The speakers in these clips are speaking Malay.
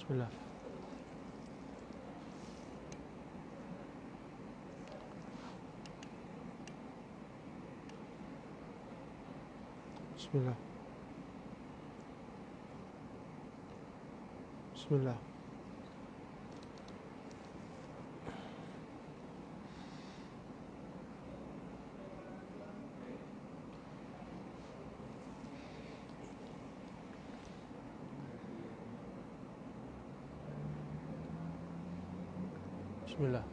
Bismillah. Bismillah. Bismillah. Bismillah.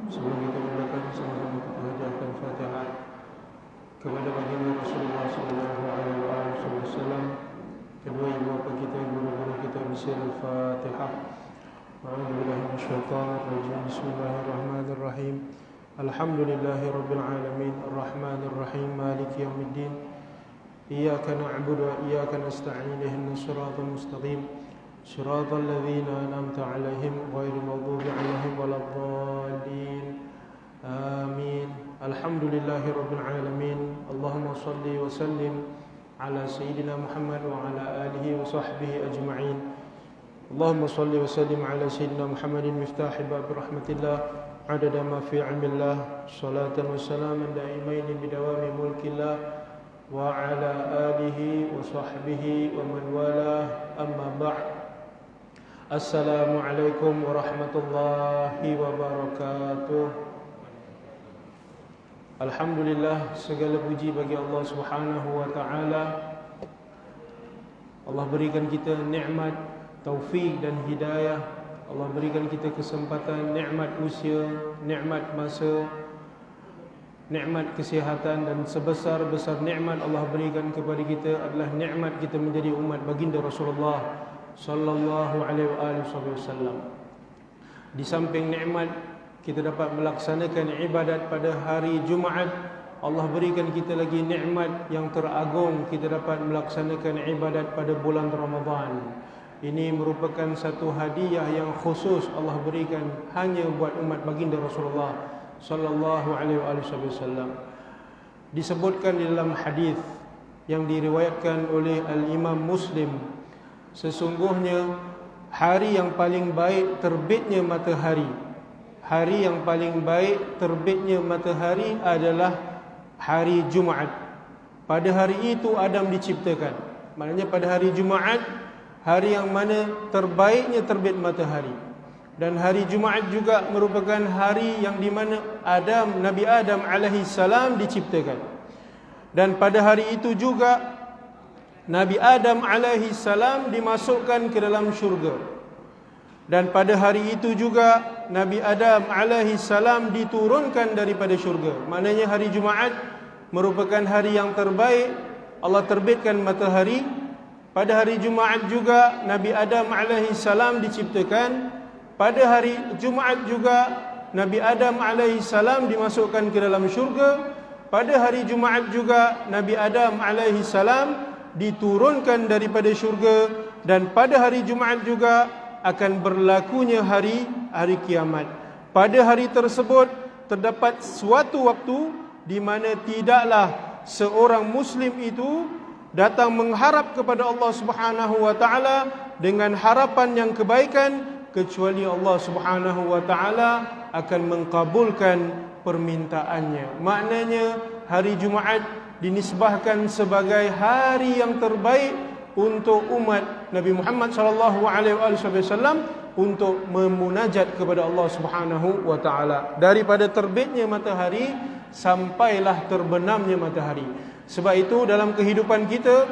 Sebelum kita mulakan, sama-sama kita hadiahkan Fatihah kepada baginda Rasulullah SAW, kedua ibu bapa kita, guru-guru kita, bismillah al-Fatihah. A'udzubillahi minasyaitonir rajim. Bismillahirrahmanirrahim. Alhamdulillahi rabbil alamin, arrahmanir rahim, maliki yaumiddin. Iyyaka na'budu wa iyyaka nasta'in, ihdinas siratal mustaqim. صراط الذين أنعمت عليهم غير المغضوب عليهم ولا الضالين آمين. الحمد لله رب العالمين. اللهم صل وسلم على سيدنا محمد وعلى آله وصحبه أجمعين. اللهم صل وسلم على سيدنا محمد مفتاح باب رحمة الله عدد ما في علم الله، صلاة وسلاما دائمين بدوام ملك الله وعلى آله وصحبه ومن والاه. أما بعد. Assalamualaikum warahmatullahi wabarakatuh. Alhamdulillah, segala puji bagi Allah Subhanahu wa taala. Allah berikan kita nikmat taufik dan hidayah. Allah berikan kita kesempatan, nikmat usia, nikmat masa, nikmat kesihatan, dan sebesar-besar nikmat Allah berikan kepada kita adalah nikmat kita menjadi umat baginda Rasulullah sallallahu alaihi wasallam. Di samping nikmat kita dapat melaksanakan ibadat pada hari Jumaat, Allah berikan kita lagi nikmat yang teragung, kita dapat melaksanakan ibadat pada bulan Ramadan. Ini merupakan satu hadiah yang khusus Allah berikan hanya buat umat baginda Rasulullah sallallahu alaihi wasallam. Disebutkan di dalam hadis yang diriwayatkan oleh Al-Imam Muslim, sesungguhnya hari yang paling baik terbitnya matahari, hari yang paling baik terbitnya matahari adalah hari Jumaat. Pada hari itu Adam diciptakan. Maknanya pada hari Jumaat, hari yang mana terbaiknya terbit matahari. Dan hari Jumaat juga merupakan hari yang di mana Nabi Adam alaihi salam diciptakan. Dan pada hari itu juga Nabi Adam alaihi salam dimasukkan ke dalam syurga. Dan pada hari itu juga Nabi Adam alaihi salam diturunkan daripada syurga. Maknanya hari Jumaat merupakan hari yang terbaik. Allah terbitkan matahari. Pada hari Jumaat juga Nabi Adam alaihi salam diciptakan. Pada hari Jumaat juga Nabi Adam alaihi salam dimasukkan ke dalam syurga. Pada hari Jumaat juga Nabi Adam alaihi salam diturunkan daripada syurga. Dan pada hari Jumaat juga akan berlakunya hari kiamat. Pada hari tersebut terdapat suatu waktu di mana tidaklah seorang muslim itu datang mengharap kepada Allah Subhanahu wa taala dengan harapan yang kebaikan kecuali Allah Subhanahu wa taala akan mengkabulkan permintaannya. Maknanya hari Jumaat dinisbahkan sebagai hari yang terbaik untuk umat Nabi Muhammad sallallahu alaihi wasallam untuk memunajat kepada Allah Subhanahu wa taala daripada terbitnya matahari sampailah terbenamnya matahari. Sebab itu dalam kehidupan kita,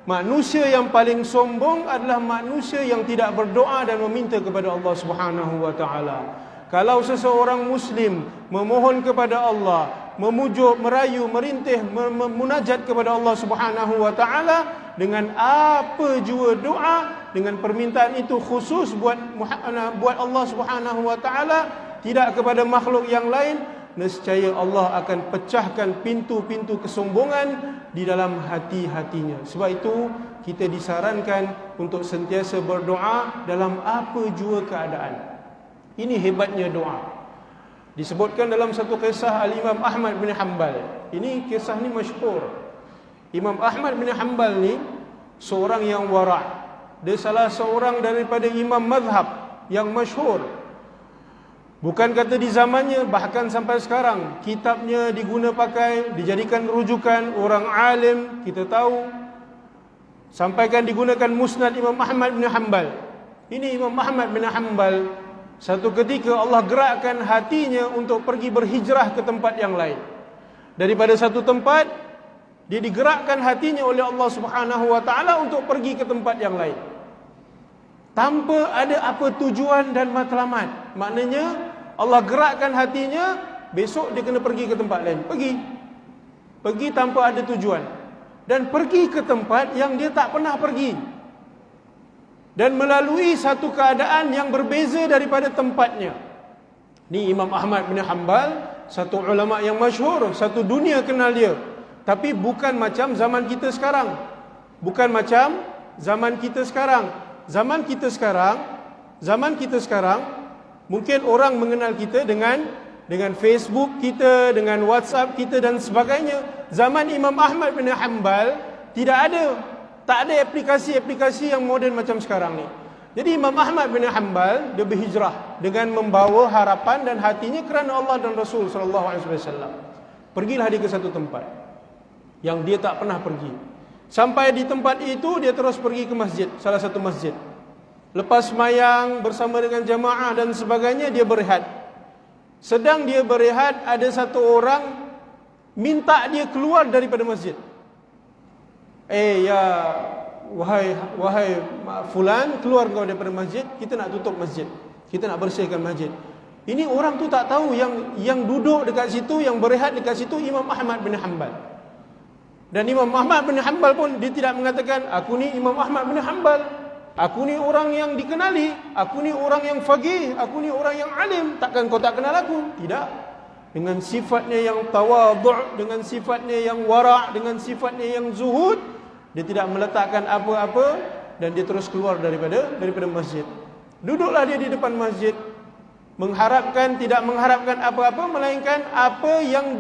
manusia yang paling sombong adalah manusia yang tidak berdoa dan meminta kepada Allah Subhanahu wa taala. Kalau seseorang muslim memohon kepada Allah, memujuk, merayu, merintih, memunajat kepada Allah Subhanahu wa taala dengan apa jua doa, dengan permintaan itu khusus buat Allah Subhanahu wa taala, tidak kepada makhluk yang lain, nescaya Allah akan pecahkan pintu-pintu kesombongan di dalam hati-hatinya. Sebab itu kita disarankan untuk sentiasa berdoa dalam apa jua keadaan. Ini hebatnya doa. Disebutkan dalam satu kisah Al-Imam Ahmad bin Hanbal. Ini kisah ni masyhur. Imam Ahmad bin Hanbal ni seorang yang wara'. Dia salah seorang daripada imam mazhab yang masyhur. Bukan kata di zamannya, bahkan sampai sekarang kitabnya diguna pakai, dijadikan rujukan orang alim, kita tahu. Sampaikan digunakan Musnad Imam Ahmad bin Hanbal. Ini Imam Ahmad bin Hanbal, satu ketika Allah gerakkan hatinya untuk pergi berhijrah ke tempat yang lain. Daripada satu tempat, dia digerakkan hatinya oleh Allah Subhanahu wa taala untuk pergi ke tempat yang lain. Tanpa ada apa tujuan dan matlamat. Maknanya Allah gerakkan hatinya, besok dia kena pergi ke tempat lain. Pergi tanpa ada tujuan. Dan pergi ke tempat yang dia tak pernah pergi. Dan melalui satu keadaan yang berbeza daripada tempatnya. Ni Imam Ahmad bin Hanbal, satu ulama yang masyhur, satu dunia kenal dia. Tapi bukan macam zaman kita sekarang. Bukan macam zaman kita sekarang. Zaman kita sekarang, mungkin orang mengenal kita dengan Facebook kita, dengan WhatsApp kita dan sebagainya. Zaman Imam Ahmad bin Hanbal tak ada aplikasi-aplikasi yang moden macam sekarang ni. Jadi Imam Ahmad bin Hanbal dia berhijrah dengan membawa harapan dan hatinya kerana Allah dan Rasul sallallahu alaihi wasallam. Pergilah dia ke satu tempat yang dia tak pernah pergi. Sampai di tempat itu dia terus pergi ke masjid, salah satu masjid. Lepas sembahyang bersama dengan jamaah dan sebagainya, dia berehat. Sedang dia berehat, ada satu orang minta dia keluar daripada masjid. Ya wahai fulan, keluar kau daripada masjid, kita nak tutup masjid, kita nak bersihkan masjid. Ini orang tu tak tahu yang duduk dekat situ, yang berehat dekat situ Imam Ahmad bin Hanbal. Dan Imam Ahmad bin Hanbal pun dia tidak mengatakan aku ni Imam Ahmad bin Hanbal, aku ni orang yang dikenali, aku ni orang yang faqih, aku ni orang yang alim, takkan kau tak kenal aku? Tidak. Dengan sifatnya yang tawadhu', dengan sifatnya yang wara', dengan sifatnya yang zuhud, dia tidak meletakkan apa-apa dan dia terus keluar daripada masjid. Duduklah dia di depan masjid, tidak mengharapkan apa-apa melainkan apa yang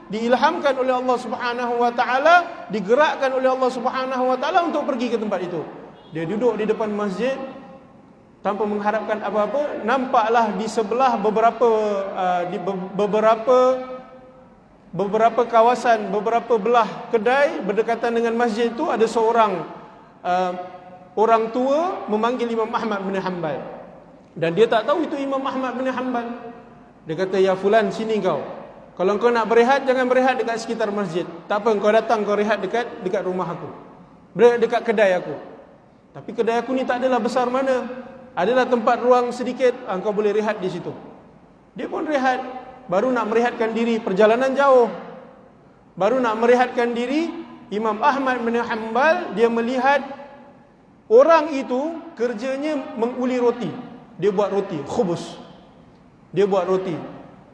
diilhamkan oleh Allah Subhanahu wa taala, digerakkan oleh Allah Subhanahu wa taala untuk pergi ke tempat itu. Dia duduk di depan masjid tanpa mengharapkan apa-apa. Nampaklah di sebelah beberapa kawasan, beberapa belah kedai berdekatan dengan masjid itu ada seorang orang tua memanggil Imam Ahmad bin Hanbal. Dan dia tak tahu itu Imam Ahmad bin Hanbal. Dia kata, ya fulan, sini kau. Kalau kau nak berehat, jangan berehat dekat sekitar masjid. Tak apa, kau datang, kau rehat dekat rumah aku, berehat dekat kedai aku. Tapi kedai aku ni tak adalah besar mana, adalah tempat ruang sedikit, kau boleh rehat di situ. Dia pun rehat. Baru nak merehatkan diri, perjalanan jauh, baru nak merehatkan diri, Imam Ahmad bin Hanbal dia melihat orang itu kerjanya menguli roti. Dia buat roti, khubus. Dia buat roti.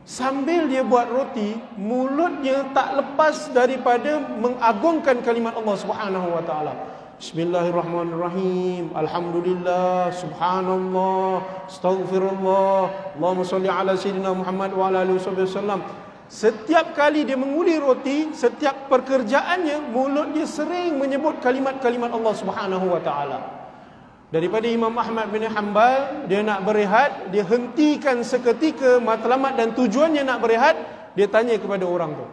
Sambil dia buat roti, mulutnya tak lepas daripada mengagungkan kalimat Allah Subhanahu wa taala. Bismillahirrahmanirrahim. Alhamdulillah, subhanallah, astaghfirullah, Allahumma salli ala sayyidina Muhammad wa ala alihi wasallam. Setiap kali dia menguli roti, setiap pekerjaannya, mulut dia sering menyebut kalimat-kalimat Allah Subhanahu wa taala. Daripada Imam Ahmad bin Hanbal, dia nak berehat, dia hentikan seketika matlamat dan tujuannya nak berehat, dia tanya kepada orang tu,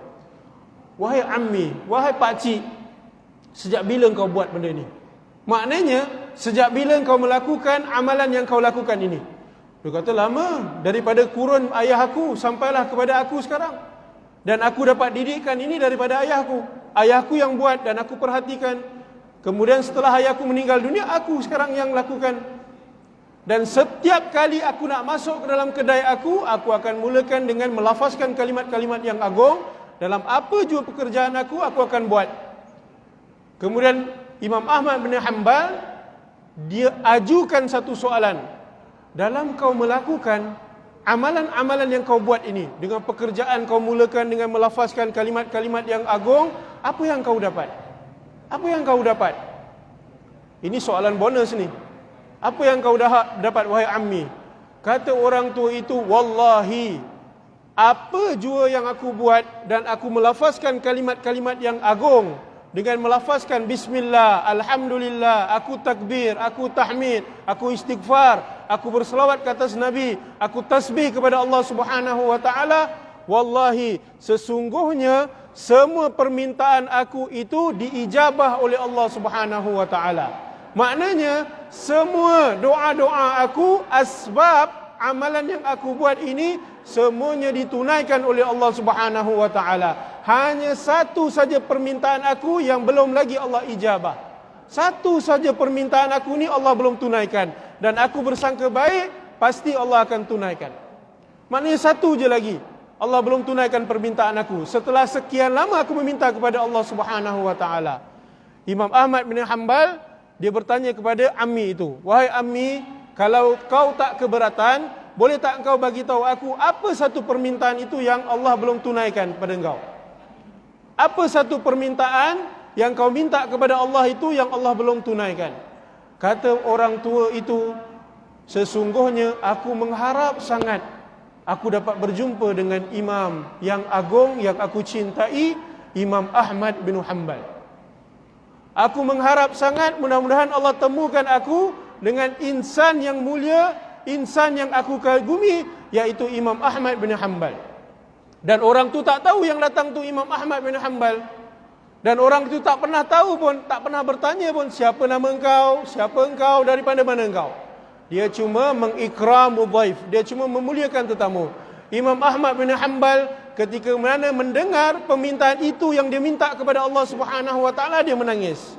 wahai ammi, wahai pakcik, sejak bila kau buat benda ni? Maknanya, sejak bila kau melakukan amalan yang kau lakukan ini? Dia kata, lama, daripada kurun ayah aku sampailah kepada aku sekarang. Dan aku dapat didikan ini daripada ayahku. Ayahku yang buat dan aku perhatikan. Kemudian setelah ayahku meninggal dunia, aku sekarang yang lakukan. Dan setiap kali aku nak masuk ke dalam kedai aku akan mulakan dengan melafazkan kalimat-kalimat yang agung. Dalam apa jua pekerjaan aku akan buat. Kemudian Imam Ahmad bin Hanbal dia ajukan satu soalan. Dalam kau melakukan amalan-amalan yang kau buat ini, dengan pekerjaan kau mulakan dengan melafazkan kalimat-kalimat yang agung, apa yang kau dapat? Apa yang kau dapat? Ini soalan bonus ni. Apa yang kau dapat wahai ammi? Kata orang tua itu, wallahi, apa jua yang aku buat dan aku melafazkan kalimat-kalimat yang agung, dengan melafazkan bismillah, alhamdulillah, aku takbir, aku tahmid, aku istighfar, aku berselawat ke atas Nabi, aku tasbih kepada Allah Subhanahu wa taala, wallahi, sesungguhnya semua permintaan aku itu diijabah oleh Allah Subhanahu wa taala. Maknanya semua doa-doa aku, asbab amalan yang aku buat ini semuanya ditunaikan oleh Allah Subhanahu wa taala. Hanya satu saja permintaan aku yang belum lagi Allah ijabah. Satu saja permintaan aku ni Allah belum tunaikan, dan aku bersangka baik pasti Allah akan tunaikan. Maknanya satu je lagi Allah belum tunaikan permintaan aku. Setelah sekian lama aku meminta kepada Allah Subhanahu wa taala. Imam Ahmad bin Hanbal dia bertanya kepada ammi itu, wahai ammi, kalau kau tak keberatan, boleh tak engkau bagi tahu aku apa satu permintaan itu yang Allah belum tunaikan pada engkau? Apa satu permintaan yang kau minta kepada Allah itu yang Allah belum tunaikan? Kata orang tua itu, sesungguhnya aku mengharap sangat aku dapat berjumpa dengan imam yang agung yang aku cintai, Imam Ahmad bin Hanbal. Aku mengharap sangat mudah-mudahan Allah temukan aku dengan insan yang mulia, insan yang aku kagumi, yaitu Imam Ahmad bin Hanbal. Dan orang tu tak tahu yang datang tu Imam Ahmad bin Hanbal. Dan orang tu tak pernah tahu pun, tak pernah bertanya pun, siapa nama engkau, siapa engkau, daripada mana engkau. Dia cuma mengikramu dhaif, dia cuma memuliakan tetamu. Imam Ahmad bin Hanbal ketika mana mendengar permintaan itu yang dia minta kepada Allah Subhanahu wa taala, dia menangis.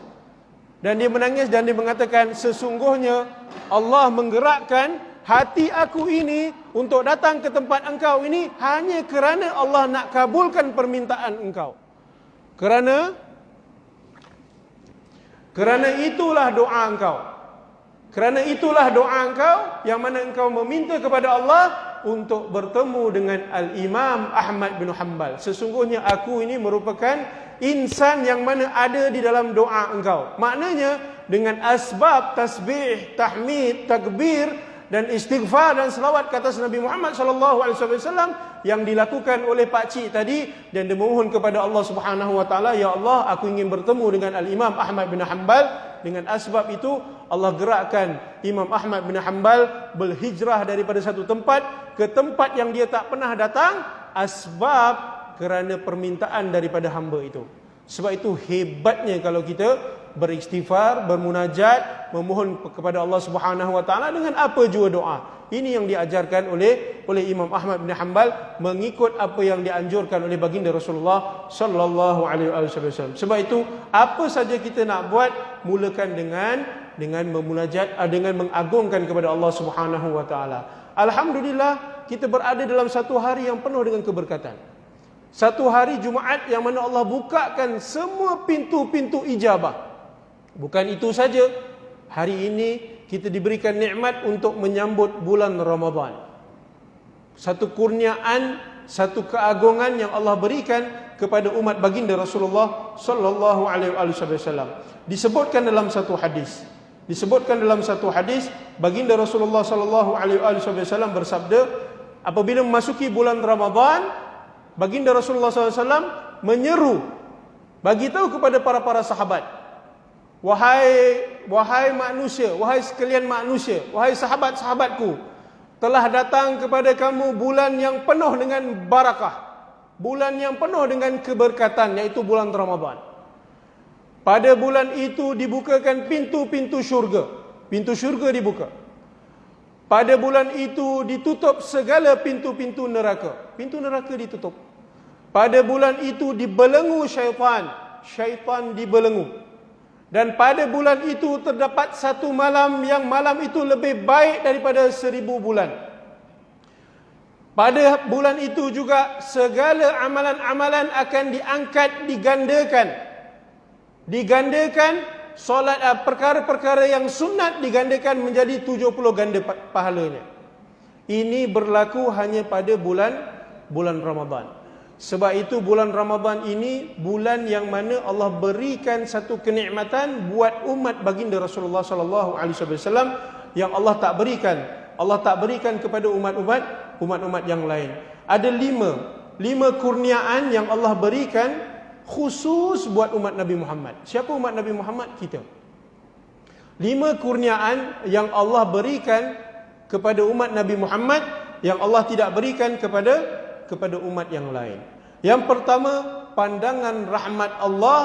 Dan dia menangis dan dia mengatakan, sesungguhnya Allah menggerakkan hati aku ini untuk datang ke tempat engkau ini hanya kerana Allah nak kabulkan permintaan engkau. Kerana itulah doa engkau. Kerana itulah doa engkau yang mana engkau meminta kepada Allah untuk bertemu dengan Al-Imam Ahmad bin Hanbal. Sesungguhnya aku ini merupakan insan yang mana ada di dalam doa engkau. Maknanya dengan asbab tasbih, tahmid, takbir dan istighfar dan selawat ke atas Nabi Muhammad sallallahu alaihi wasallam yang dilakukan oleh pak cik tadi, dan dia memohon kepada Allah Subhanahu wa taala, ya Allah, aku ingin bertemu dengan Al-Imam Ahmad bin Hanbal. Dengan asbab itu Allah gerakkan Imam Ahmad bin Hanbal berhijrah daripada satu tempat ke tempat yang dia tak pernah datang, asbab kerana permintaan daripada hamba itu. Sebab itu hebatnya kalau kita beristighfar, bermunajat, memohon kepada Allah Subhanahu wa taala dengan apa jua doa. Ini yang diajarkan oleh Imam Ahmad bin Hanbal, mengikut apa yang dianjurkan oleh baginda Rasulullah sallallahu alaihi wasallam. Sebab itu apa saja kita nak buat, mulakan dengan memunajat, dengan mengagungkan kepada Allah Subhanahu wa taala. Alhamdulillah, kita berada dalam satu hari yang penuh dengan keberkatan. Satu hari Jumaat yang mana Allah bukakan semua pintu-pintu ijabah. Bukan itu saja, hari ini kita diberikan nikmat untuk menyambut bulan Ramadan. Satu kurniaan, satu keagungan yang Allah berikan kepada umat baginda Rasulullah sallallahu alaihi wasallam. Disebutkan dalam satu hadis, baginda Rasulullah sallallahu alaihi wasallam bersabda, apabila memasuki bulan Ramadan, baginda Rasulullah SAW menyeru, bagi tahu kepada para sahabat, wahai manusia, wahai sekalian manusia, wahai sahabat-sahabatku, telah datang kepada kamu bulan yang penuh dengan barakah, bulan yang penuh dengan keberkatan, yaitu bulan Ramadan. Pada bulan itu dibukakan pintu-pintu syurga. Pintu syurga dibuka. Pada bulan itu ditutup segala pintu-pintu neraka. Pintu neraka ditutup. Pada bulan itu dibelenggu syaitan. Syaitan dibelenggu. Dan pada bulan itu terdapat satu malam yang malam itu lebih baik daripada 1000 bulan. Pada bulan itu juga segala amalan-amalan akan diangkat, digandakan. Solat, perkara-perkara yang sunat digandakan menjadi 70 ganda pahalanya. Ini berlaku hanya pada bulan Ramadan. Sebab itu bulan Ramadan ini bulan yang mana Allah berikan satu kenikmatan buat umat baginda Rasulullah sallallahu alaihi wasallam yang Allah tak berikan. Allah tak berikan kepada umat-umat yang lain. Ada lima kurniaan yang Allah berikan khusus buat umat Nabi Muhammad. Siapa umat Nabi Muhammad? Kita. 5 kurniaan yang Allah berikan kepada umat Nabi Muhammad yang Allah tidak berikan kepada umat yang lain. Yang pertama, pandangan rahmat Allah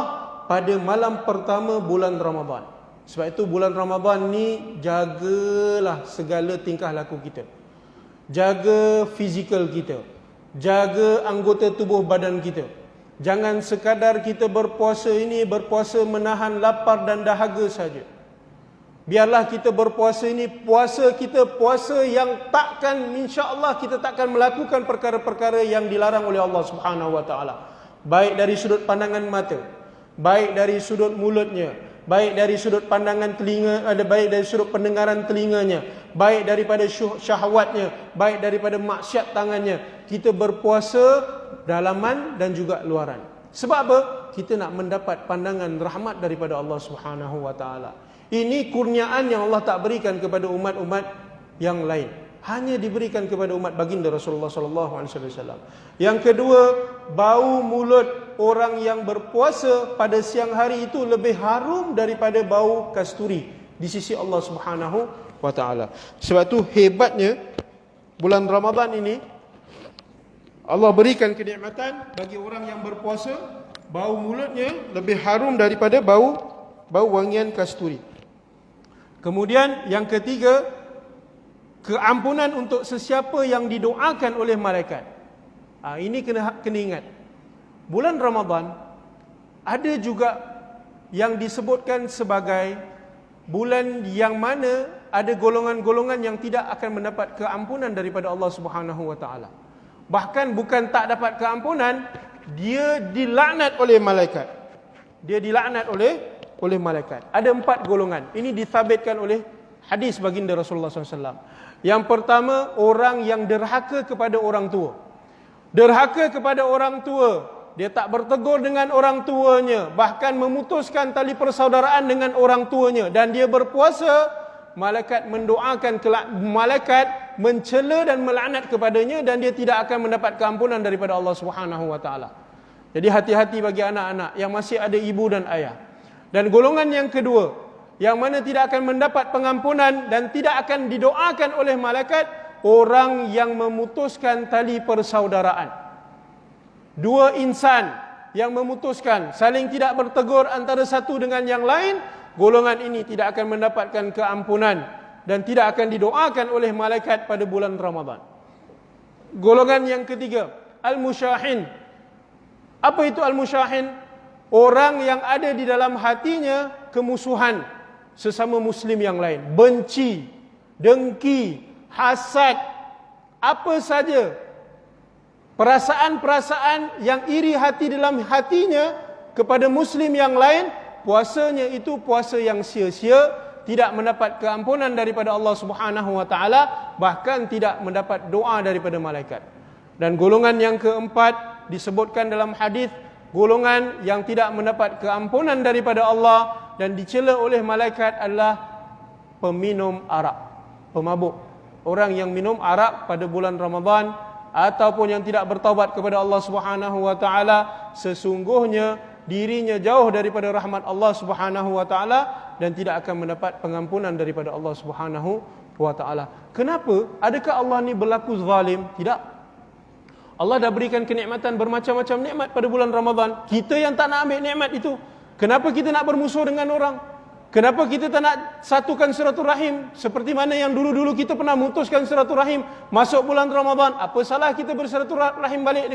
pada malam pertama bulan Ramadan. Sebab itu bulan Ramadan ni jagalah segala tingkah laku kita. Jaga fizikal kita. Jaga anggota tubuh badan kita. Jangan sekadar kita berpuasa menahan lapar dan dahaga saja. Biarlah kita berpuasa ini puasa yang takkan, insya-Allah kita takkan melakukan perkara-perkara yang dilarang oleh Allah Subhanahu wa taala. Baik dari sudut pandangan mata, baik dari sudut mulutnya, baik dari sudut pandangan telinga, baik dari sudut pendengaran telinganya, baik daripada syahwatnya, baik daripada maksiat tangannya. Kita berpuasa dalaman dan juga luaran. Sebab apa? Kita nak mendapat pandangan rahmat daripada Allah Subhanahu wa taala. Ini kurniaan yang Allah tak berikan kepada umat-umat yang lain. Hanya diberikan kepada umat baginda Rasulullah sallallahu alaihi wasallam. Yang kedua, bau mulut orang yang berpuasa pada siang hari itu lebih harum daripada bau kasturi di sisi Allah Subhanahu wa taala. Sebab itu hebatnya bulan Ramadan ini Allah berikan kenikmatan bagi orang yang berpuasa, bau mulutnya lebih harum daripada bau wangian kasturi. Kemudian yang ketiga, keampunan untuk sesiapa yang didoakan oleh malaikat. Ini kena ingat. Bulan Ramadan ada juga yang disebutkan sebagai bulan yang mana ada golongan-golongan yang tidak akan mendapat keampunan daripada Allah Subhanahu wa taala. Bahkan bukan tak dapat keampunan, dia dilaknat oleh malaikat. Dia dilaknat oleh malaikat. Ada 4 golongan. Ini disabitkan oleh hadis baginda Rasulullah SAW. Yang pertama, orang yang derhaka kepada orang tua. Derhaka kepada orang tua. Dia tak bertegur dengan orang tuanya, bahkan memutuskan tali persaudaraan dengan orang tuanya, dan dia berpuasa, malaikat mendoakan, malaikat mencela dan melaknat kepadanya, dan dia tidak akan mendapat keampunan daripada Allah Subhanahu wa taala. Jadi hati-hati bagi anak-anak yang masih ada ibu dan ayah. Dan golongan yang kedua, yang mana tidak akan mendapat pengampunan dan tidak akan didoakan oleh malaikat, orang yang memutuskan tali persaudaraan. 2 insan yang memutuskan saling tidak bertegur antara satu dengan yang lain, golongan ini tidak akan mendapatkan keampunan dan tidak akan didoakan oleh malaikat pada bulan Ramadan. Golongan yang ketiga, al-musyahin. Apa itu al-musyahin? Orang yang ada di dalam hatinya kemusuhan sesama muslim yang lain, benci, dengki, hasad, apa saja perasaan-perasaan yang iri hati dalam hatinya kepada muslim yang lain, puasanya itu puasa yang sia-sia, tidak mendapat keampunan daripada Allah Subhanahu wa taala, bahkan tidak mendapat doa daripada malaikat. Dan golongan yang keempat disebutkan dalam hadis, golongan yang tidak mendapat keampunan daripada Allah dan dicela oleh malaikat adalah peminum arak, pemabuk. Orang yang minum arak pada bulan Ramadan ataupun yang tidak bertaubat kepada Allah Subhanahu wa taala, sesungguhnya dirinya jauh daripada rahmat Allah Subhanahu wa taala dan tidak akan mendapat pengampunan daripada Allah Subhanahu wa taala. Kenapa? Adakah Allah ni berlaku zalim? Tidak. Allah dah berikan kenikmatan bermacam-macam nikmat pada bulan Ramadan. Kita yang tak nak ambil nikmat itu. Kenapa kita nak bermusuh dengan orang? Kenapa kita tak nak satukan silaturahim seperti mana yang dulu-dulu kita pernah memutuskan silaturahim masuk bulan Ramadan? Apa salah kita bersilaturahim balik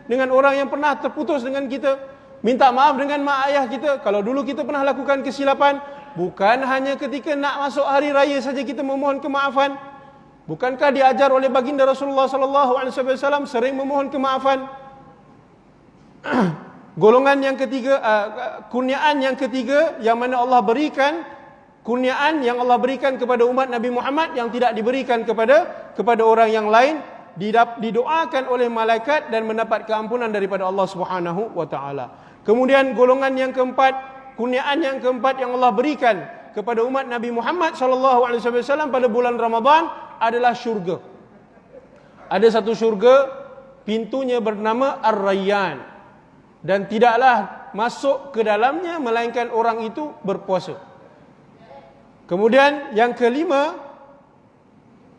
dengan orang yang pernah terputus dengan kita? Minta maaf dengan mak ayah kita kalau dulu kita pernah lakukan kesilapan. Bukan hanya ketika nak masuk hari raya saja kita memohon kemaafan. Bukankah diajar oleh baginda Rasulullah SAW sering memohon kemaafan? Golongan yang ketiga, kurniaan yang ketiga yang mana Allah berikan, kurniaan yang Allah berikan kepada umat Nabi Muhammad yang tidak diberikan kepada orang yang lain, didoakan oleh malaikat dan mendapat keampunan daripada Allah Subhanahu wa taala. Kemudian golongan yang keempat, kurniaan yang keempat yang Allah berikan kepada umat Nabi Muhammad SAW pada bulan Ramadan adalah syurga. Ada satu syurga, pintunya bernama Ar-Rayyan, dan tidaklah masuk ke dalamnya melainkan orang itu berpuasa. Kemudian yang kelima,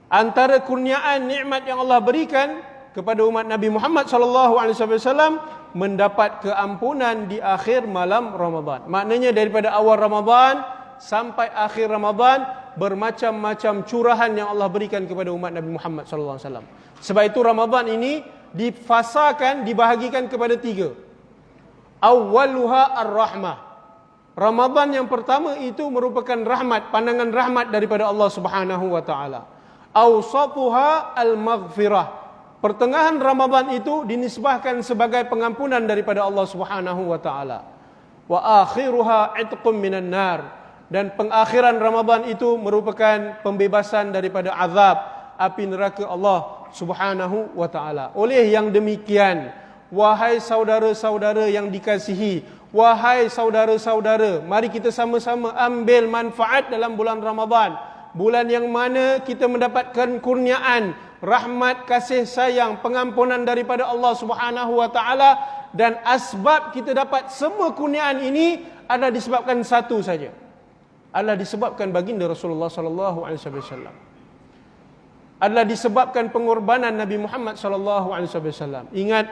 antara kurniaan nikmat yang Allah berikan kepada umat Nabi Muhammad SAW, mendapat keampunan di akhir malam Ramadan. Maknanya daripada awal Ramadan sampai akhir Ramadan, bermacam-macam curahan yang Allah berikan kepada umat Nabi Muhammad SAW. Sebab itu Ramadan ini difasakan, dibahagikan kepada 3. Awwaluha ar-rahmah. Ramadan yang pertama itu merupakan rahmat, pandangan rahmat daripada Allah Subhanahu wa taala. Awsatuha al-maghfirah. Pertengahan Ramadan itu dinisbahkan sebagai pengampunan daripada Allah Subhanahu wa taala. Wa akhiruha itqum minan nar. Dan pengakhiran Ramadan itu merupakan pembebasan daripada azab api neraka Allah Subhanahu wa taala. Oleh yang demikian, wahai saudara-saudara yang dikasihi, wahai saudara-saudara, mari kita sama-sama ambil manfaat dalam bulan Ramadan. Bulan yang mana kita mendapatkan kurniaan, rahmat, kasih sayang, pengampunan daripada Allah Subhanahu wa taala, dan asbab kita dapat semua kurniaan ini adalah disebabkan satu saja. Adalah disebabkan baginda Rasulullah sallallahu alaihi wasallam. Adalah disebabkan pengorbanan Nabi Muhammad sallallahu alaihi wasallam. Ingat,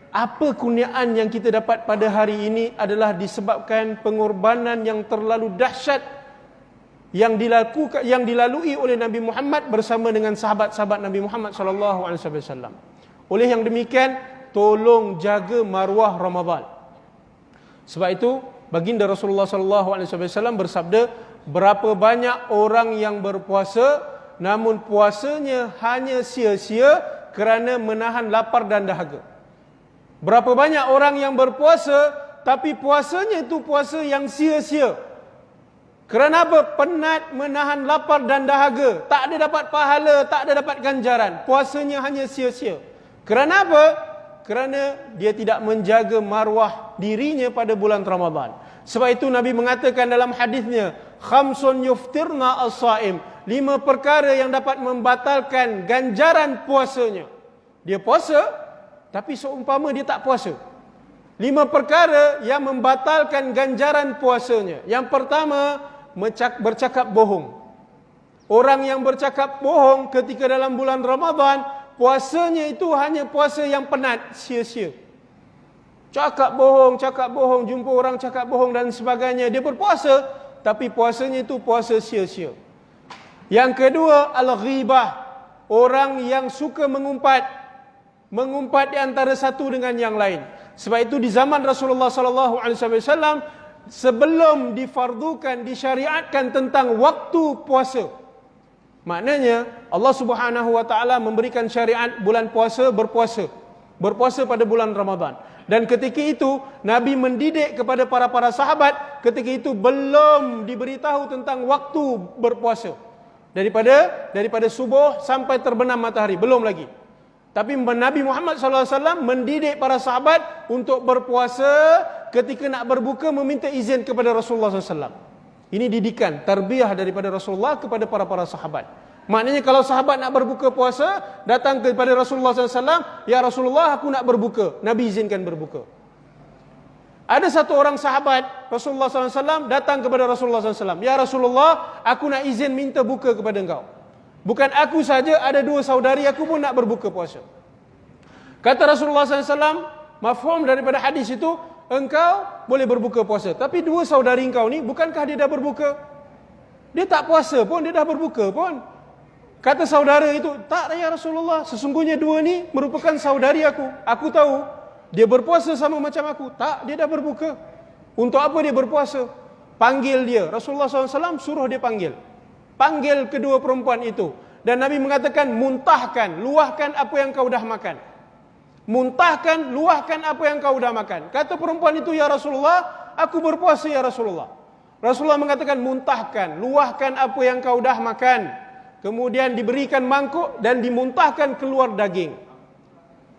apa kurniaan yang kita dapat pada hari ini adalah disebabkan pengorbanan yang terlalu dahsyat yang dilalui oleh Nabi Muhammad bersama dengan sahabat-sahabat Nabi Muhammad sallallahu alaihi wasallam. Oleh yang demikian, tolong jaga maruah Ramadan. Sebab itu baginda Rasulullah SAW bersabda, berapa banyak orang yang berpuasa namun puasanya hanya sia-sia kerana menahan lapar dan dahaga. Berapa banyak orang yang berpuasa tapi puasanya itu puasa yang sia-sia. Kerana apa? Penat, menahan lapar dan dahaga. Tak ada dapat pahala, tak ada dapat ganjaran. Puasanya hanya sia-sia. Kerana apa? Kerana dia tidak menjaga maruah dirinya pada bulan Ramadan. Sebab itu Nabi mengatakan dalam hadisnya, khamsun yuftirna as-saim, 5 perkara yang dapat membatalkan ganjaran puasanya. Dia puasa, tapi seumpama dia tak puasa. 5 perkara yang membatalkan ganjaran puasanya. Yang pertama, bercakap bohong. Orang yang bercakap bohong ketika dalam bulan Ramadan, puasanya itu hanya puasa yang penat, sia-sia. Cakap bohong, jumpa orang cakap bohong dan sebagainya. Dia berpuasa, tapi puasanya itu puasa sia-sia. Yang kedua, al-ghibah. Orang yang suka mengumpat di antara satu dengan yang lain. Sebab itu di zaman Rasulullah SAW, sebelum difardukan, disyariatkan tentang waktu puasa, maknanya Allah Subhanahu wa taala memberikan syariat bulan puasa, berpuasa pada bulan Ramadan. Dan ketika itu Nabi mendidik kepada para sahabat, ketika itu belum diberitahu tentang waktu berpuasa. Daripada subuh sampai terbenam matahari, belum lagi. Tapi Nabi Muhammad SAW mendidik para sahabat untuk berpuasa, ketika nak berbuka meminta izin kepada Rasulullah SAW. Ini didikan, tarbiyah daripada Rasulullah kepada para sahabat. Maknanya kalau sahabat nak berbuka puasa, datang kepada Rasulullah SAW, ya Rasulullah aku nak berbuka, Nabi izinkan berbuka. Ada satu orang sahabat Rasulullah SAW datang kepada Rasulullah SAW, ya Rasulullah aku nak izin minta buka kepada engkau. Bukan aku saja, ada 2 saudari aku pun nak berbuka puasa. Kata Rasulullah SAW, mafhum daripada hadis itu, engkau boleh berbuka puasa, tapi 2 saudari engkau ni, bukankah dia dah berbuka? Dia tak puasa pun, dia dah berbuka pun. Kata saudara itu, tak ya Rasulullah, sesungguhnya 2 ni merupakan saudari aku. Aku tahu, dia berpuasa sama macam aku. Tak, dia dah berbuka. Untuk apa dia berpuasa? Panggil dia. Rasulullah SAW suruh dia panggil. Panggil kedua perempuan itu. Dan Nabi mengatakan, muntahkan, luahkan apa yang kau dah makan. Muntahkan, luahkan apa yang kau dah makan. Kata perempuan itu, ya Rasulullah, aku berpuasa ya Rasulullah. Rasulullah mengatakan, muntahkan, luahkan apa yang kau dah makan. Kemudian diberikan mangkuk dan dimuntahkan keluar daging.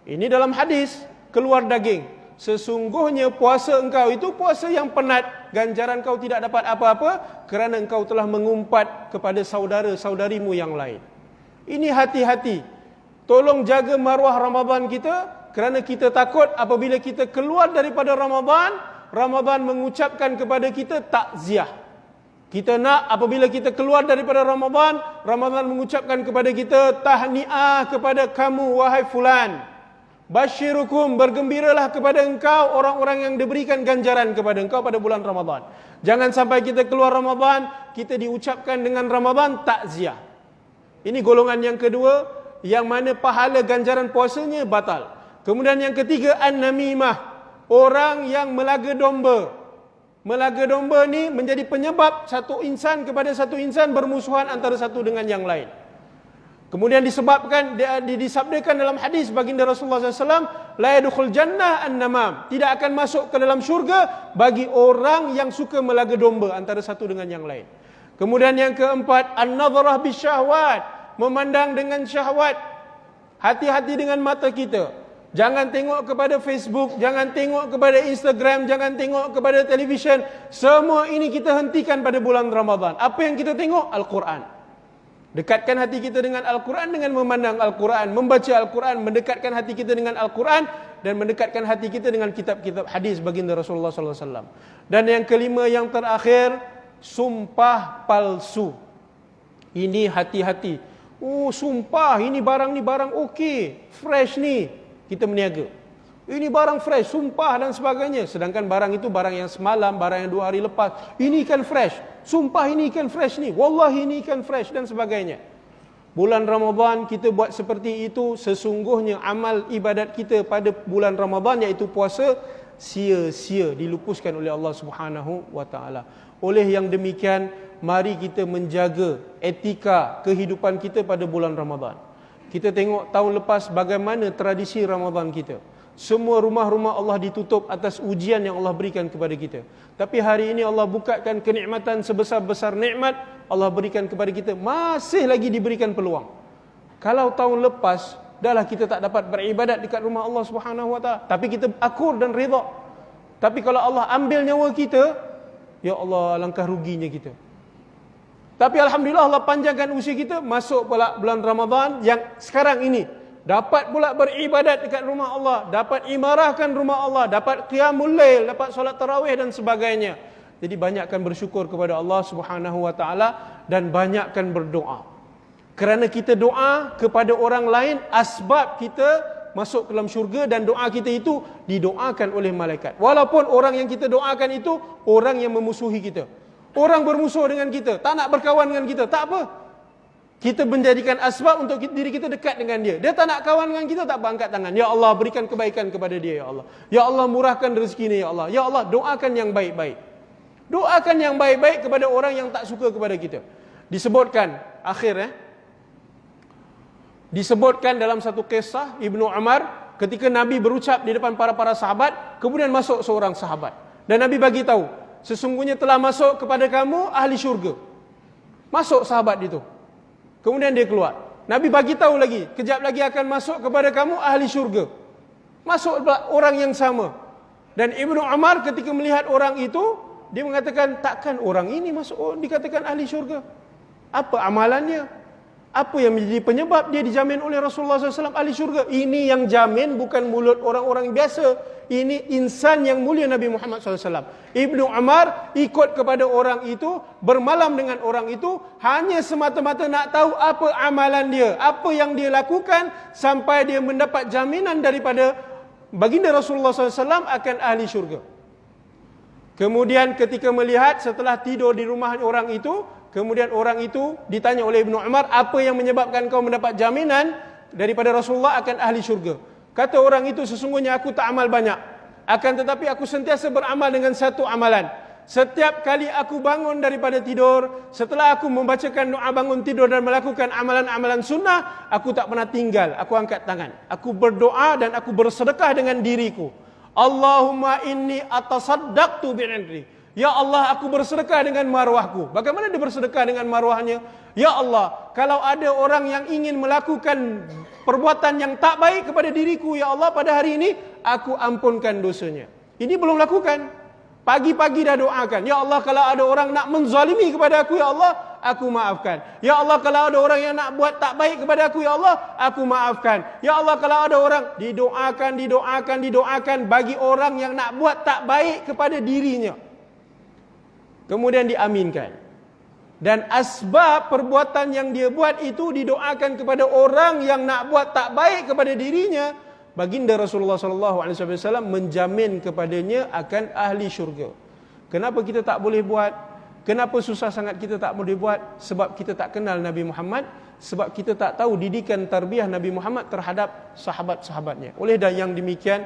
Ini dalam hadis, keluar daging. Sesungguhnya puasa engkau itu puasa yang penat. Ganjaran kau tidak dapat apa-apa kerana engkau telah mengumpat kepada saudara-saudarimu yang lain. Ini hati-hati. Tolong jaga maruah Ramadan kita, kerana kita takut apabila kita keluar daripada Ramadan mengucapkan kepada kita takziah. Kita nak apabila kita keluar daripada Ramadan mengucapkan kepada kita tahniah kepada kamu wahai fulan. Basyirukum, bergembiralah kepada engkau orang-orang yang diberikan ganjaran kepada engkau pada bulan Ramadan. Jangan sampai kita keluar Ramadan, kita diucapkan dengan Ramadan takziah. Ini golongan yang kedua, yang mana pahala ganjaran puasanya batal. Kemudian yang ketiga, an-namimah, orang yang melaga domba. Melaga domba ni menjadi penyebab satu insan kepada satu insan bermusuhan antara satu dengan yang lain. Kemudian disabdakan dalam hadis baginda Rasulullah SAW, la yadkhul jannah an-namam, tidak akan masuk ke dalam syurga bagi orang yang suka melaga domba antara satu dengan yang lain. Kemudian yang keempat, an-nadharah bisyahwat, memandang dengan syahwat. Hati-hati dengan mata kita. Jangan tengok kepada Facebook, jangan tengok kepada Instagram, jangan tengok kepada televisyen. Semua ini kita hentikan pada bulan Ramadan. Apa yang kita tengok? Al-Quran. Dekatkan hati kita dengan Al-Quran dengan memandang Al-Quran, membaca Al-Quran, mendekatkan hati kita dengan Al-Quran dan mendekatkan hati kita dengan kitab-kitab hadis baginda Rasulullah SAW. Dan yang kelima, yang terakhir, sumpah palsu. Ini hati-hati. Oh, sumpah ini barang okey, fresh ni, kita meniaga. Ini barang fresh, sumpah dan sebagainya. Sedangkan barang itu barang yang semalam, barang yang 2 hari lepas. Ini ikan fresh. Sumpah ini ikan fresh ni. Wallahi ini ikan fresh dan sebagainya. Bulan Ramadan kita buat seperti itu, sesungguhnya amal ibadat kita pada bulan Ramadan iaitu puasa sia-sia, dilupuskan oleh Allah Subhanahu wa taala. Oleh yang demikian, mari kita menjaga etika kehidupan kita pada bulan Ramadan. Kita tengok tahun lepas bagaimana tradisi Ramadan kita. Semua rumah-rumah Allah ditutup atas ujian yang Allah berikan kepada kita. Tapi hari ini Allah bukakan kenikmatan sebesar-besar nikmat Allah berikan kepada kita, masih lagi diberikan peluang. Kalau tahun lepas dahlah kita tak dapat beribadat dekat rumah Allah Subhanahu wa taala, tapi kita akur dan redha. Tapi kalau Allah ambil nyawa kita, ya Allah, alangkah ruginya kita. Tapi alhamdulillah Allah panjangkan usia kita, masuk pula bulan Ramadan yang sekarang ini dapat pula beribadat dekat rumah Allah, dapat imarahkan rumah Allah, dapat qiyamul lail, dapat solat tarawih dan sebagainya. Jadi banyakkan bersyukur kepada Allah Subhanahu wa taala dan banyakkan berdoa. Kerana kita doa kepada orang lain, asbab kita masuk ke dalam syurga, dan doa kita itu didoakan oleh malaikat. Walaupun orang yang kita doakan itu orang yang memusuhi kita. Orang bermusuh dengan kita, tak nak berkawan dengan kita, tak apa. Kita menjadikan asbab untuk diri kita dekat dengan dia. Dia tak nak kawan dengan kita, tak apa, angkat tangan. Ya Allah, berikan kebaikan kepada dia, ya Allah. Ya Allah, murahkan rezeki ni, ya Allah. Ya Allah, doakan yang baik-baik. Doakan yang baik-baik kepada orang yang tak suka kepada kita. Disebutkan, disebutkan dalam satu kisah Ibnu Umar, ketika Nabi berucap di depan para sahabat, kemudian masuk seorang sahabat. Dan Nabi bagi tahu, sesungguhnya telah masuk kepada kamu ahli syurga. Masuk sahabat itu. Kemudian dia keluar. Nabi bagi tahu lagi, kejap lagi akan masuk kepada kamu ahli syurga. Masuk orang yang sama. Dan Ibnu Umar ketika melihat orang itu, dia mengatakan, takkan orang ini masuk dikatakan ahli syurga? Apa amalannya? Apa yang menjadi penyebab dia dijamin oleh Rasulullah SAW ahli syurga? Ini yang jamin bukan mulut orang-orang biasa. Ini insan yang mulia Nabi Muhammad SAW. Ibnu Umar ikut kepada orang itu, bermalam dengan orang itu, hanya semata-mata nak tahu apa amalan dia, apa yang dia lakukan, sampai dia mendapat jaminan daripada baginda Rasulullah SAW akan ahli syurga. Kemudian ketika melihat setelah tidur di rumah orang itu, kemudian orang itu ditanya oleh Ibnu Umar, apa yang menyebabkan kau mendapat jaminan daripada Rasulullah akan ahli syurga? Kata orang itu, sesungguhnya aku tak amal banyak, akan tetapi aku sentiasa beramal dengan satu amalan. Setiap kali aku bangun daripada tidur, setelah aku membacakan doa bangun tidur dan melakukan amalan-amalan sunnah, aku tak pernah tinggal, aku angkat tangan, aku berdoa dan aku bersedekah dengan diriku. Allahumma inni atasaddaqtu bi'irri. Ya Allah, aku bersedekah dengan marwahku. Bagaimana dia bersedekah dengan marwahnya? Ya Allah, kalau ada orang yang ingin melakukan perbuatan yang tak baik kepada diriku, ya Allah, pada hari ini, aku ampunkan dosanya. Ini belum lakukan. Pagi-pagi dah doakan. Ya Allah, kalau ada orang nak menzalimi kepada aku, ya Allah, aku maafkan. Ya Allah, kalau ada orang yang nak buat tak baik kepada aku, ya Allah, aku maafkan. Ya Allah, kalau ada orang, didoakan bagi orang yang nak buat tak baik kepada dirinya. Kemudian diaminkan. Dan asbab perbuatan yang dia buat itu didoakan kepada orang yang nak buat tak baik kepada dirinya. Baginda Rasulullah SAW menjamin kepadanya akan ahli syurga. Kenapa kita tak boleh buat? Kenapa susah sangat kita tak boleh buat? Sebab kita tak kenal Nabi Muhammad. Sebab kita tak tahu didikan tarbiyah Nabi Muhammad terhadap sahabat-sahabatnya. Oleh dan yang demikian,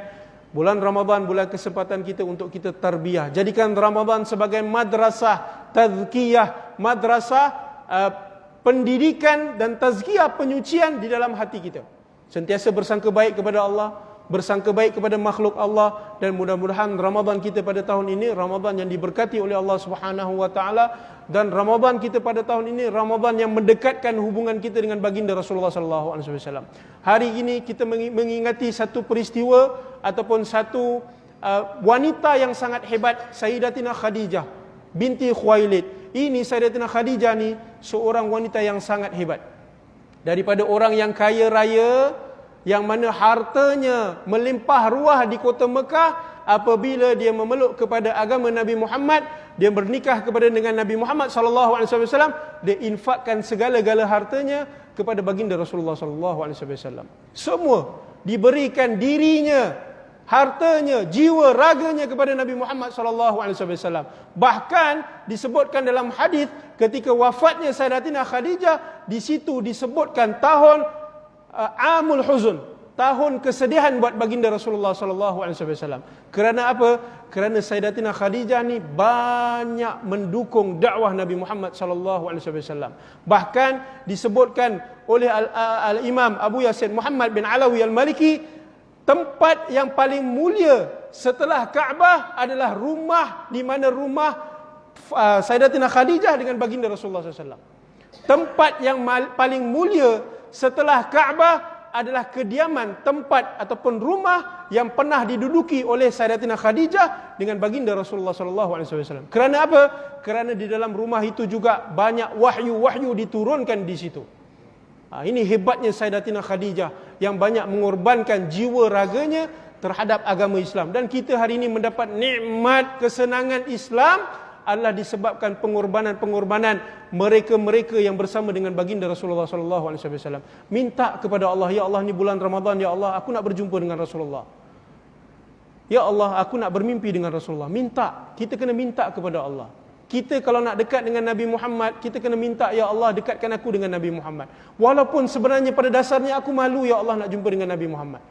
bulan Ramadan bulan kesempatan kita untuk kita tarbiyah. Jadikan Ramadan sebagai madrasah tazkiyah, madrasah pendidikan dan tazkiyah, penyucian di dalam hati kita. Sentiasa bersangka baik kepada Allah, bersangka baik kepada makhluk Allah, dan mudah-mudahan Ramadan kita pada tahun ini Ramadan yang diberkati oleh Allah Subhanahu wa taala, dan Ramadan kita pada tahun ini Ramadan yang mendekatkan hubungan kita dengan baginda Rasulullah sallallahu alaihi wasallam. Hari ini kita mengingati satu peristiwa ataupun satu wanita yang sangat hebat, Sayyidatina Khadijah binti Khuwailid. Ini Sayyidatina Khadijah ni seorang wanita yang sangat hebat. Daripada orang yang kaya raya, yang mana hartanya melimpah ruah di kota Mekah, apabila dia memeluk kepada agama Nabi Muhammad, dia bernikah dengan Nabi Muhammad sallallahu alaihi wasallam, dia infakkan segala-gala hartanya kepada baginda Rasulullah sallallahu alaihi wasallam. Semua diberikan dirinya, hartanya, jiwa raganya kepada Nabi Muhammad SAW. Bahkan disebutkan dalam hadis ketika wafatnya Sayyidatina Khadijah, di situ disebutkan tahun Amul Huzun, tahun kesedihan buat baginda Rasulullah SAW. Kerana apa? Kerana Sayyidatina Khadijah ni banyak mendukung dakwah Nabi Muhammad SAW. Bahkan disebutkan oleh Al-Imam Abu Yasin Muhammad bin Alawi Al-Maliki, tempat yang paling mulia setelah Kaabah adalah rumah, di mana rumah Sayyidatina Khadijah dengan baginda Rasulullah SAW. Tempat yang paling mulia setelah Kaabah adalah kediaman, tempat ataupun rumah yang pernah diduduki oleh Sayyidatina Khadijah dengan baginda Rasulullah SAW. Kerana apa? Kerana di dalam rumah itu juga banyak wahyu-wahyu diturunkan di situ. Ini hebatnya Sayyidatina Khadijah yang banyak mengorbankan jiwa raganya terhadap agama Islam. Dan kita hari ini mendapat nikmat kesenangan Islam adalah disebabkan pengorbanan-pengorbanan mereka-mereka yang bersama dengan baginda Rasulullah SAW. Minta kepada Allah, ya Allah, ni bulan Ramadan, ya Allah, aku nak berjumpa dengan Rasulullah. Ya Allah, aku nak bermimpi dengan Rasulullah. Minta, kita kena minta kepada Allah. Kita kalau nak dekat dengan Nabi Muhammad, kita kena minta, ya Allah, dekatkan aku dengan Nabi Muhammad. Walaupun sebenarnya pada dasarnya aku malu, ya Allah, nak jumpa dengan Nabi Muhammad.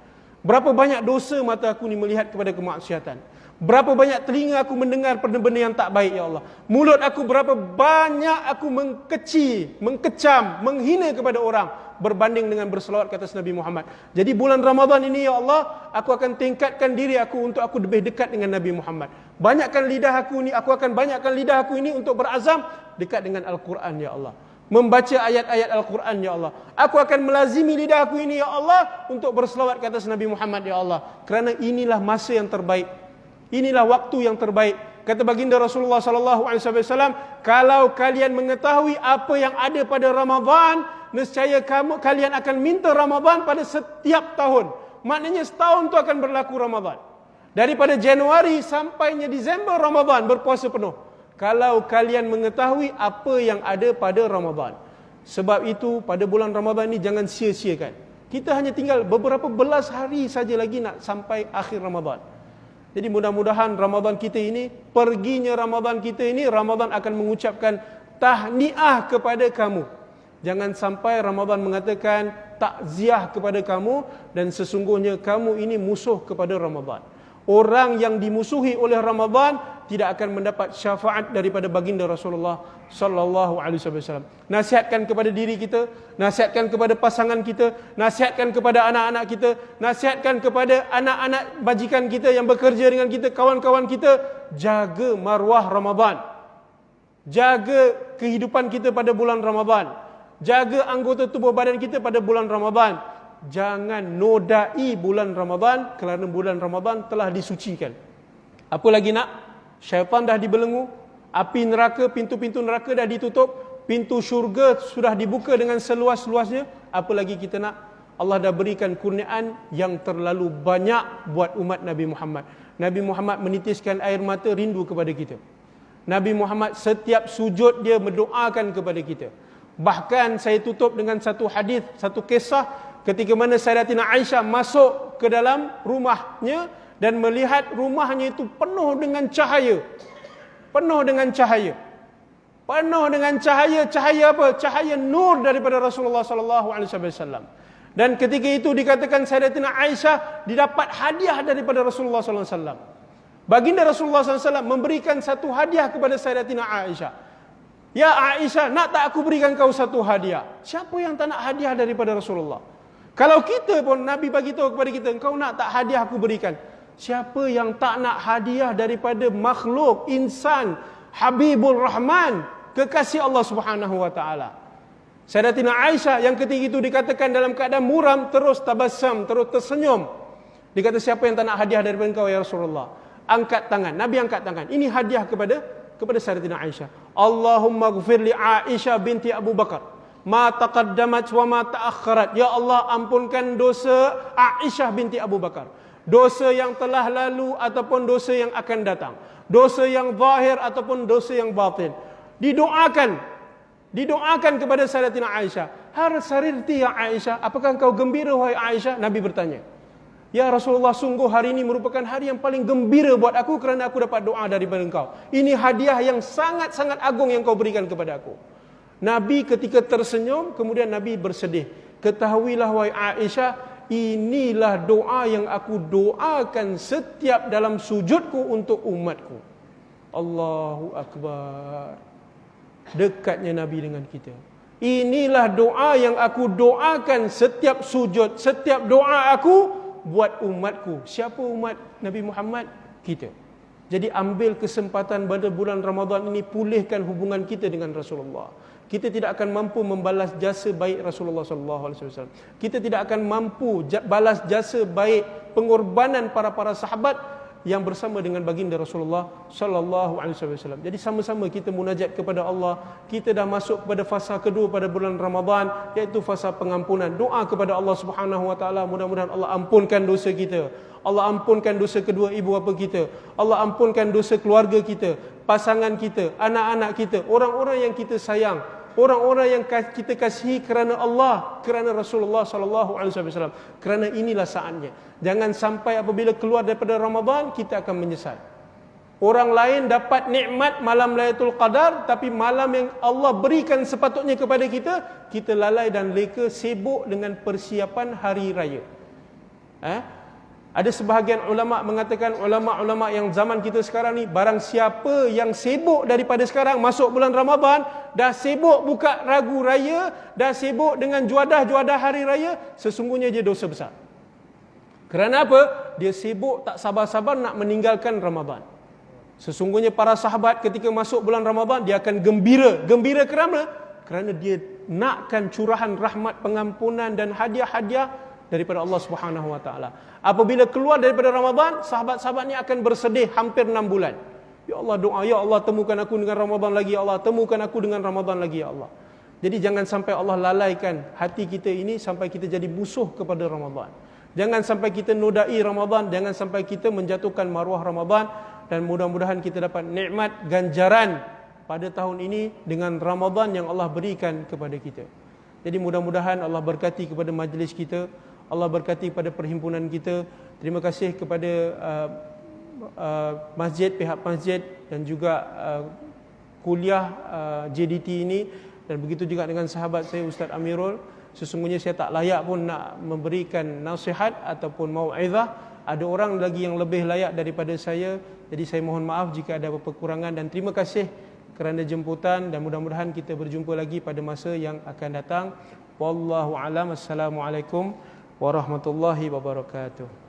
Berapa banyak dosa mata aku ni melihat kepada kemaksiatan. Berapa banyak telinga aku mendengar benda-benda yang tak baik, ya Allah. Mulut aku berapa banyak aku mengkeci, mengkecam, menghina kepada orang berbanding dengan berselawat ke atas Nabi Muhammad. Jadi bulan Ramadan ini, ya Allah, aku akan tingkatkan diri aku untuk aku lebih dekat dengan Nabi Muhammad. Banyakkan lidah aku ni, aku akan banyakkan lidah aku ini untuk berazam dekat dengan Al-Quran, ya Allah. Membaca ayat-ayat Al-Quran, ya Allah. Aku akan melazimi lidah aku ini, ya Allah, untuk berselawat ke atas Nabi Muhammad, ya Allah. Kerana inilah masa yang terbaik. Inilah waktu yang terbaik. Kata baginda Rasulullah SAW, kalau kalian mengetahui apa yang ada pada Ramadan, nescaya kalian akan minta Ramadan pada setiap tahun. Maknanya setahun tu akan berlaku Ramadan. Daripada Januari sampainya Disember, Ramadan berpuasa penuh. Kalau kalian mengetahui apa yang ada pada Ramadan. Sebab itu pada bulan Ramadan ni jangan sia-siakan. Kita hanya tinggal beberapa belas hari saja lagi nak sampai akhir Ramadan. Jadi mudah-mudahan Ramadan kita ini, perginya Ramadan kita ini, Ramadan akan mengucapkan tahniah kepada kamu. Jangan sampai Ramadan mengatakan takziah kepada kamu dan sesungguhnya kamu ini musuh kepada Ramadan. Orang yang dimusuhi oleh Ramadan tidak akan mendapat syafaat daripada baginda Rasulullah sallallahu alaihi wasallam. Nasihatkan kepada diri kita, nasihatkan kepada pasangan kita, nasihatkan kepada anak-anak kita, nasihatkan kepada anak-anak bajikan kita yang bekerja dengan kita, kawan-kawan kita, jaga maruah Ramadan. Jaga kehidupan kita pada bulan Ramadan. Jaga anggota tubuh badan kita pada bulan Ramadan. Jangan nodai bulan Ramadan kerana bulan Ramadan telah disucikan. Apa lagi nak? Syaitan dah dibelenggu, api neraka, pintu-pintu neraka dah ditutup, pintu syurga sudah dibuka dengan seluas-luasnya. Apa lagi kita nak? Allah dah berikan kurniaan yang terlalu banyak buat umat Nabi Muhammad. Nabi Muhammad menitiskan air mata rindu kepada kita. Nabi Muhammad setiap sujud dia mendoakan kepada kita. Bahkan saya tutup dengan satu hadis, satu kisah ketika mana Sayyidatina Aisyah masuk ke dalam rumahnya dan melihat rumahnya itu penuh dengan cahaya. Penuh dengan cahaya. Penuh dengan cahaya. Cahaya apa? Cahaya nur daripada Rasulullah SAW. Dan ketika itu dikatakan Sayyidatina Aisyah didapat hadiah daripada Rasulullah SAW. Baginda Rasulullah SAW memberikan satu hadiah kepada Sayyidatina Aisyah. Ya Aisyah, nak tak aku berikan kau satu hadiah? Siapa yang tak nak hadiah daripada Rasulullah? Kalau kita pun Nabi bagi tahu kepada kita, engkau nak tak hadiah aku berikan? Siapa yang tak nak hadiah daripada makhluk, insan, Habibur Rahman, kekasih Allah Subhanahu wa taala. Sayyidatina Aisyah yang ketika itu dikatakan dalam keadaan muram terus tabassam, terus tersenyum. Dikata siapa yang tak nak hadiah daripada engkau ya Rasulullah? Angkat tangan. Nabi angkat tangan. Ini hadiah kepada Sayyidatina Aisyah. Allahumma ghfir li Aisyah binti Abu Bakar ma taqaddamat wa ma ta'akhkharat. Ya Allah, ampunkan dosa Aisyah binti Abu Bakar. Dosa yang telah lalu ataupun dosa yang akan datang. Dosa yang zahir ataupun dosa yang batin. Didoakan kepada Sayyidatina Aisyah. Har sarirti ya Aisyah, apakah engkau gembira wahai Aisyah? Nabi bertanya. Ya Rasulullah, sungguh hari ini merupakan hari yang paling gembira buat aku kerana aku dapat doa daripada engkau. Ini hadiah yang sangat-sangat agung yang kau berikan kepada aku. Nabi ketika tersenyum, kemudian Nabi bersedih. Ketahuilah wahai Aisyah, inilah doa yang aku doakan setiap dalam sujudku untuk umatku. Allahu Akbar. Dekatnya Nabi dengan kita. Inilah doa yang aku doakan setiap sujud, setiap doa aku buat umatku. Siapa umat Nabi Muhammad? Kita. Jadi ambil kesempatan pada bulan Ramadan ini, pulihkan hubungan kita dengan Rasulullah. Kita tidak akan mampu membalas jasa baik Rasulullah SAW. Kita tidak akan mampu balas jasa baik pengorbanan para sahabat yang bersama dengan baginda Rasulullah sallallahu alaihi wasallam. Jadi sama-sama kita munajat kepada Allah. Kita dah masuk kepada fasa kedua pada bulan Ramadan, iaitu fasa pengampunan. Doa kepada Allah Subhanahu wa taala, mudah-mudahan Allah ampunkan dosa kita. Allah ampunkan dosa kedua ibu bapa kita. Allah ampunkan dosa keluarga kita, pasangan kita, anak-anak kita, orang-orang yang kita sayang. Orang-orang yang kita kasihi kerana Allah, kerana Rasulullah sallallahu alaihi wasallam. Kerana inilah saatnya. Jangan sampai apabila keluar daripada Ramadan kita akan menyesal. Orang lain dapat nikmat malam Lailatul Qadar, tapi malam yang Allah berikan sepatutnya kepada kita, kita lalai dan leka sibuk dengan persiapan hari raya. Ada sebahagian ulama mengatakan, ulama-ulama yang zaman kita sekarang ni, barang siapa yang sibuk daripada sekarang masuk bulan Ramadan, dah sibuk buka ragu raya, dah sibuk dengan juadah-juadah hari raya, sesungguhnya dia dosa besar. Kerana apa? Dia sibuk tak sabar-sabar nak meninggalkan Ramadan. Sesungguhnya para sahabat ketika masuk bulan Ramadan, dia akan gembira. Gembira kerana? Kerana dia nakkan curahan rahmat, pengampunan dan hadiah-hadiah daripada Allah Subhanahu wa taala. Apabila keluar daripada Ramadan, sahabat-sahabat ni akan bersedih hampir 6 bulan. Ya Allah, doa, ya Allah temukan aku dengan Ramadan lagi, ya Allah temukan aku dengan Ramadan lagi, ya Allah. Jadi jangan sampai Allah lalaikan hati kita ini sampai kita jadi musuh kepada Ramadan. Jangan sampai kita nodai Ramadan, jangan sampai kita menjatuhkan maruah Ramadan, dan mudah-mudahan kita dapat nikmat ganjaran pada tahun ini dengan Ramadan yang Allah berikan kepada kita. Jadi mudah-mudahan Allah berkati kepada majlis kita, Allah berkati pada perhimpunan kita. Terima kasih kepada masjid, pihak masjid dan juga kuliah JDT ini, dan begitu juga dengan sahabat saya Ustaz Amirul. Sesungguhnya saya tak layak pun nak memberikan nasihat ataupun mau'izah. Ada orang lagi yang lebih layak daripada saya. Jadi saya mohon maaf jika ada kekurangan, dan terima kasih kerana jemputan, dan mudah-mudahan kita berjumpa lagi pada masa yang akan datang. Wallahu alam. Assalamualaikum warahmatullahi wabarakatuh.